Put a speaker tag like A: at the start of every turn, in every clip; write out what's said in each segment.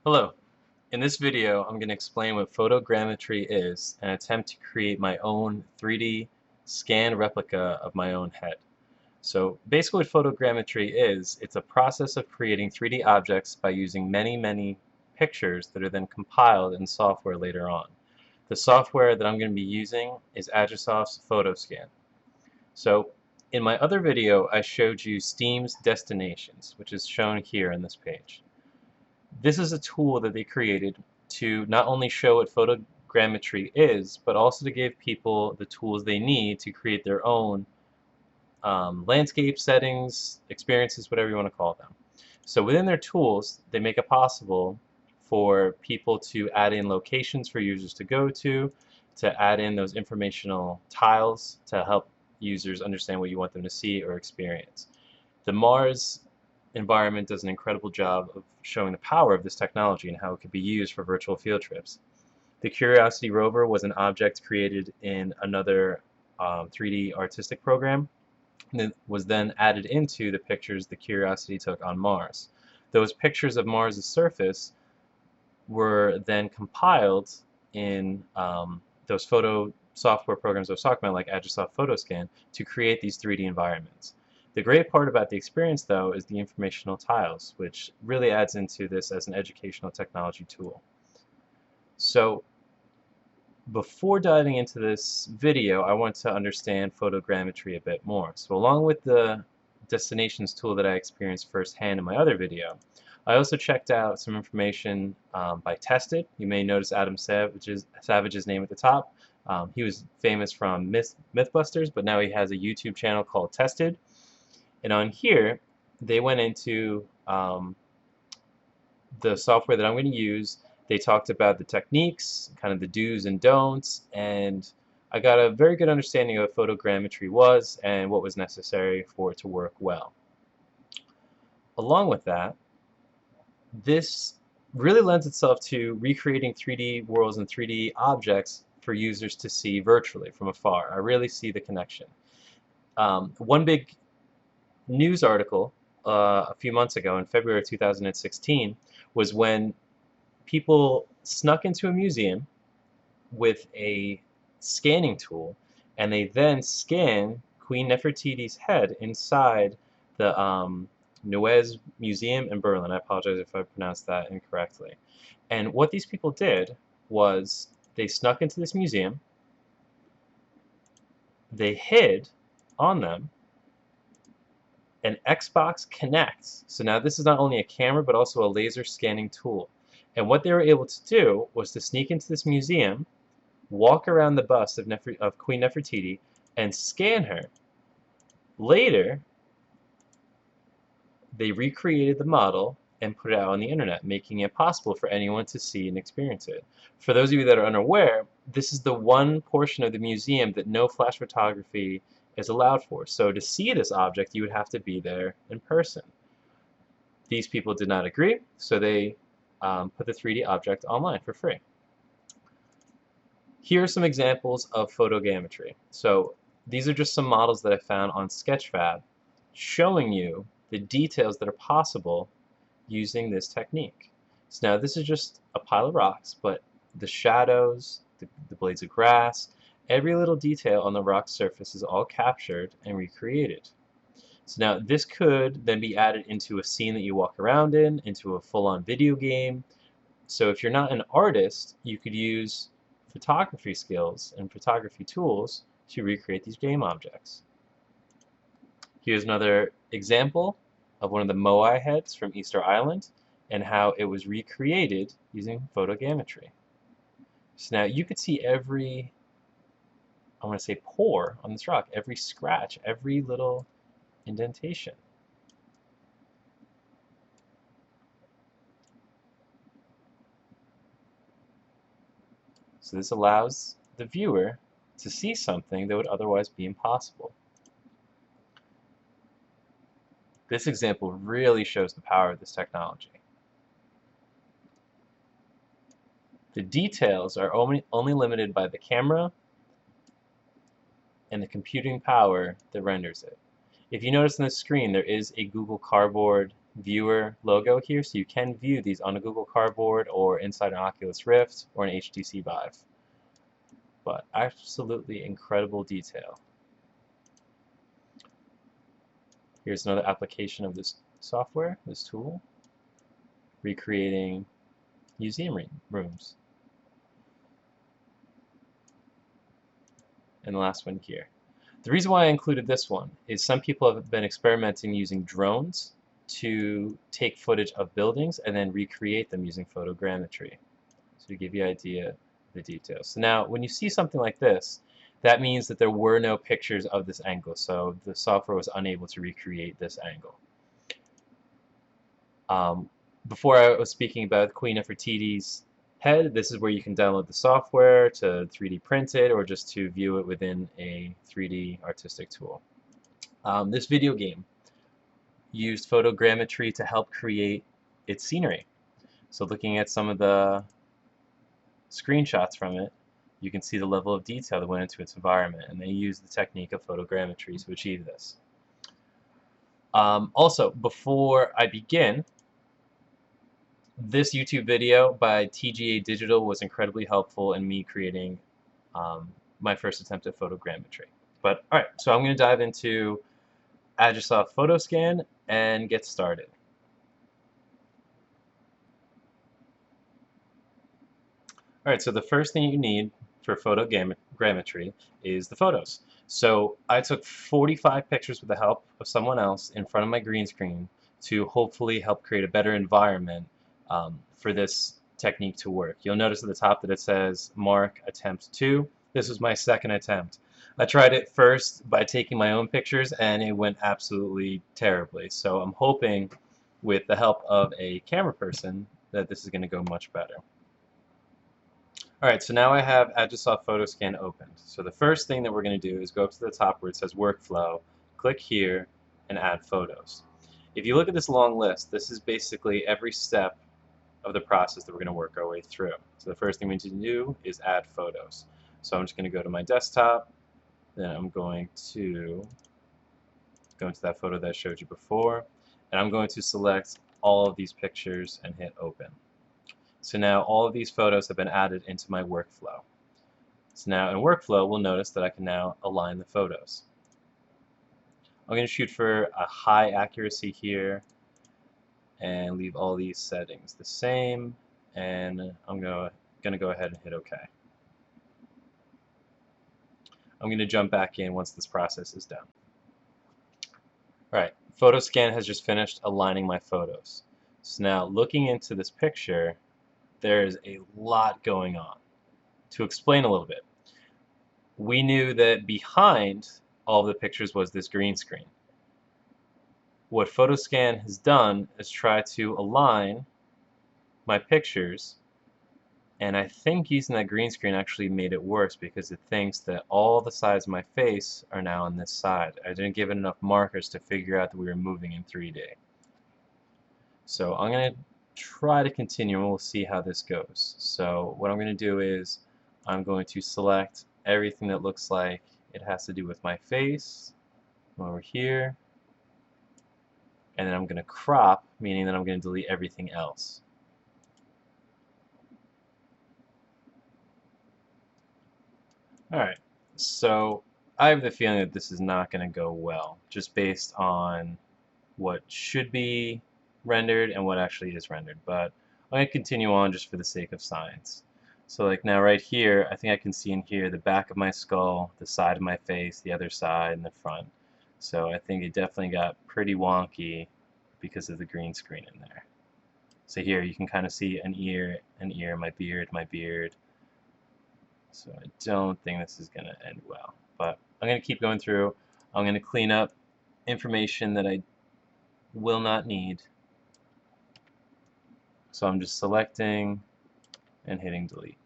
A: Hello. In this video, I'm going to explain what photogrammetry is and attempt to create my own 3D scanned replica of my own head. So basically what photogrammetry is, it's a process of creating 3D objects by using many pictures that are then compiled in software later on. The software that I'm going to be using is Agisoft's Photoscan. So in my other video, I showed you Steam's Destinations, which is shown here in this page. This is a tool that they created to not only show what photogrammetry is, but also to give people the tools they need to create their own landscape settings, experiences, whatever you want to call them. So within their tools, they make it possible for people to add in locations for users to go to add in those informational tiles to help users understand what you want them to see or experience. The Mars environment does an incredible job of showing the power of this technology and how it could be used for virtual field trips. The Curiosity rover was an object created in another 3D artistic program that was then added into the pictures the Curiosity took on Mars. Those pictures of Mars' surface were then compiled in those photo software programs I was talking about, like Agisoft Photoscan, to create these 3D environments. The great part about the experience, though, is the informational tiles, which really adds into this as an educational technology tool. So before diving into this video, I want to understand photogrammetry a bit more. So along with the destinations tool that I experienced firsthand in my other video, I also checked out some information by Tested. You may notice Adam Savage's name at the top. He was famous from Mythbusters, but now he has a YouTube channel called Tested. And on here, they went into the software that I'm going to use. They talked about the techniques, kind of the do's and don'ts, and I got a very good understanding of what photogrammetry was and what was necessary for it to work well. Along with that, this really lends itself to recreating 3D worlds and 3D objects for users to see virtually from afar. I really see the connection. One big news article a few months ago in February 2016 was when people snuck into a museum with a scanning tool and they then scanned Queen Nefertiti's head inside the Neues Museum in Berlin. I apologize if I pronounced that incorrectly. And what these people did was they snuck into this museum, they hid on them an Xbox Kinect. So now this is not only a camera but also a laser scanning tool. And what they were able to do was to sneak into this museum, walk around the bust of Queen Nefertiti, and scan her. Later, they recreated the model and put it out on the internet, making it possible for anyone to see and experience it. For those of you that are unaware, this is the one portion of the museum that no flash photography is allowed for. So to see this object, you would have to be there in person. These people did not agree, so they put the 3D object online for free. Here are some examples of photogrammetry. So these are just some models that I found on Sketchfab showing you the details that are possible using this technique. So now this is just a pile of rocks, but the shadows, the blades of grass, every little detail on the rock surface is all captured and recreated. So now this could then be added into a scene that you walk around in, into a full-on video game. So if you're not an artist, you could use photography skills and photography tools to recreate these game objects. Here's another example of one of the Moai heads from Easter Island and how it was recreated using photogrammetry. So now you could see every, I want to say, pore on this rock, every scratch, every little indentation. So this allows the viewer to see something that would otherwise be impossible. This example really shows the power of this technology. The details are only limited by the camera and the computing power that renders it. If you notice on the screen, there is a Google Cardboard viewer logo here, so you can view these on a Google Cardboard or inside an Oculus Rift or an HTC Vive. But absolutely incredible detail. Here's another application of this software, this tool, recreating museum rooms. And the last one here. The reason why I included this one is some people have been experimenting using drones to take footage of buildings and then recreate them using photogrammetry. So to give you an idea of the details. So now when you see something like this, that means that there were no pictures of this angle, so the software was unable to recreate this angle. Before I was speaking about Queen Nefertiti's head, this is where you can download the software to 3D print it or just to view it within a 3D artistic tool. This video game used photogrammetry to help create its scenery. So looking at some of the screenshots from it, you can see the level of detail that went into its environment, and they used the technique of photogrammetry to achieve this. Also, before I begin, this YouTube video by TGA Digital was incredibly helpful in me creating my first attempt at photogrammetry. But alright, so I'm going to dive into Agisoft Photoscan and get started. Alright, so the first thing you need for photogrammetry is the photos. So I took 45 pictures with the help of someone else in front of my green screen to hopefully help create a better environment for this technique to work. You'll notice at the top that it says mark attempt 2. This was my second attempt. I tried it first by taking my own pictures and it went absolutely terribly. So I'm hoping with the help of a camera person that this is going to go much better. Alright, so now I have Agisoft Photoscan opened. So the first thing that we're going to do is go up to the top where it says Workflow, click here, and add photos. If you look at this long list, this is basically every step of the process that we're going to work our way through. So the first thing we need to do is add photos. So I'm just going to go to my desktop, then I'm going to go into that photo that I showed you before, and I'm going to select all of these pictures and hit open. So now all of these photos have been added into my workflow. So now in workflow, we'll notice that I can now align the photos. I'm going to shoot for a high accuracy here and leave all these settings the same, and I'm going to go ahead and hit OK. I'm going to jump back in once this process is done. Alright, Photoscan has just finished aligning my photos. So now looking into this picture, there's a lot going on. To explain a little bit, we knew that behind all the pictures was this green screen. What Photoscan has done is try to align my pictures, and I think using that green screen actually made it worse because it thinks that all the sides of my face are now on this side. I didn't give it enough markers to figure out that we were moving in 3D. So I'm going to try to continue and we'll see how this goes. So what I'm going to do is I'm going to select everything that looks like it has to do with my face over here, and then I'm going to crop, meaning that I'm going to delete everything else. Alright, so I have the feeling that this is not going to go well, just based on what should be rendered and what actually is rendered, but I'm going to continue on just for the sake of science. So like now right here, I think I can see in here the back of my skull, the side of my face, the other side, and the front. So I think it definitely got pretty wonky because of the green screen in there. So here you can kind of see an ear, my beard. So I don't think this is going to end well. But I'm going to keep going through. I'm going to clean up information that I will not need. So I'm just selecting and hitting delete.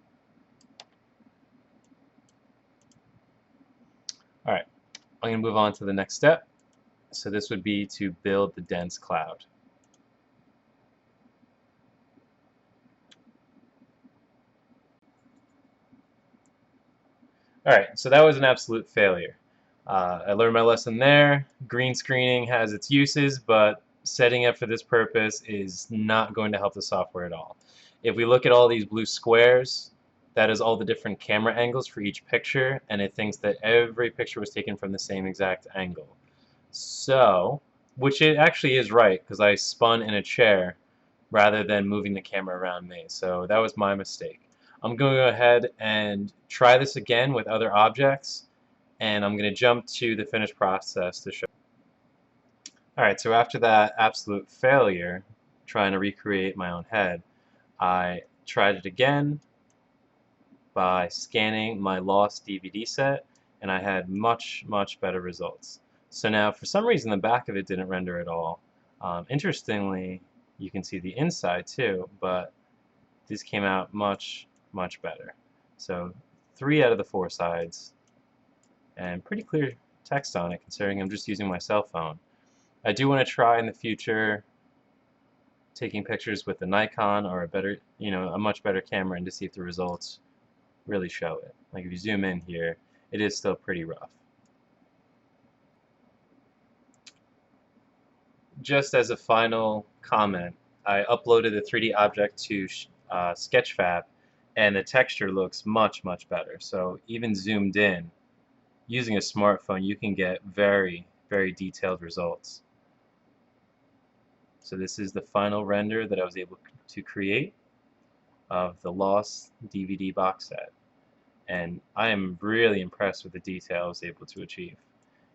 A: Alright, I'm going to move on to the next step. So this would be to build the dense cloud. Alright, so that was an absolute failure. I learned my lesson there. Green screening has its uses, but setting up for this purpose is not going to help the software at all. If we look at all these blue squares, that is all the different camera angles for each picture, and it thinks that every picture was taken from the same exact angle. So, which it actually is right, because I spun in a chair rather than moving the camera around me. So that was my mistake. I'm going to go ahead and try this again with other objects, and I'm going to jump to the finished process to show. Alright, so after that absolute failure, trying to recreate my own head, I tried it again by scanning my lost DVD set, and I had much, much better results. So now, for some reason, the back of it didn't render at all. Interestingly, you can see the inside too, but this came out much, much better. So 3 out of the 4 sides, and pretty clear text on it, considering I'm just using my cell phone. I do want to try in the future taking pictures with a Nikon or a better, a much better camera, and to see if the results really show it. Like if you zoom in here, it is still pretty rough. Just as a final comment, I uploaded the 3D object to Sketchfab, and the texture looks much, much better. So even zoomed in, using a smartphone, you can get very, very detailed results. So this is the final render that I was able to create of the lost DVD box set. And I am really impressed with the detail I was able to achieve.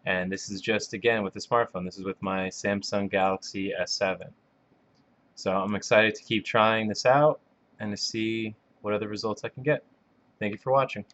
A: And this is just, again, with the smartphone. This is with my Samsung Galaxy S7. So I'm excited to keep trying this out and to see what other results I can get. Thank you for watching.